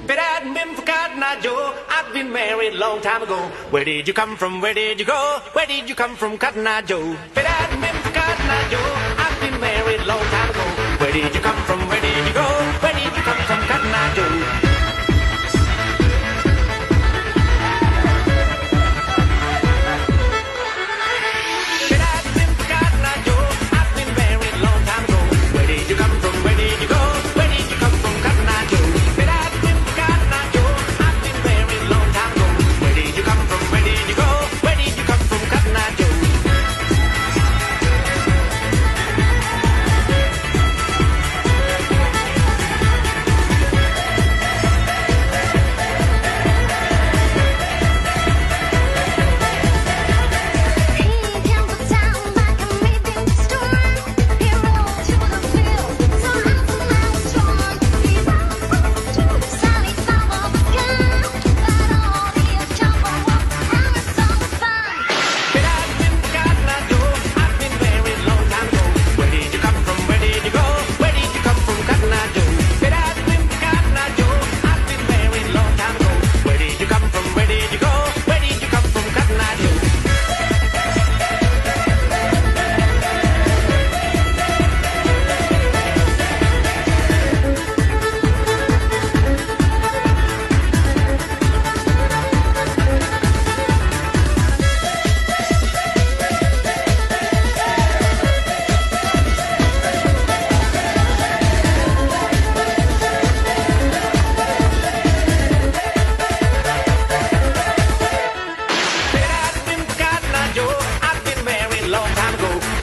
If it hadn't been for Cotton Eye Joe, I'd been married a long time ago. Where did you come from? Where did you go? Where did you come from, Cotton Eye Joe? If it hadn't been for Cotton Eye Joe, I'd been married a long time ago. Where did you come from? Where did you go? Where did you come from, Cotton Eye Joe?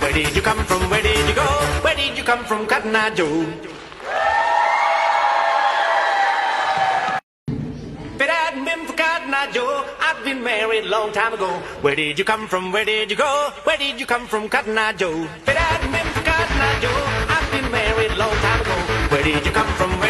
Where did you come from? Where did you go? Where did you come from, Cotton Eye Joe? If it hadn't been for Cotton Eye Joe, I'd been married a long time ago. Where did you come from? Where did you go? Where did you come from, Cotton Eye Joe? If it hadn't been for Cotton Eye Joe, I'd been married a long time ago. Where did you come from?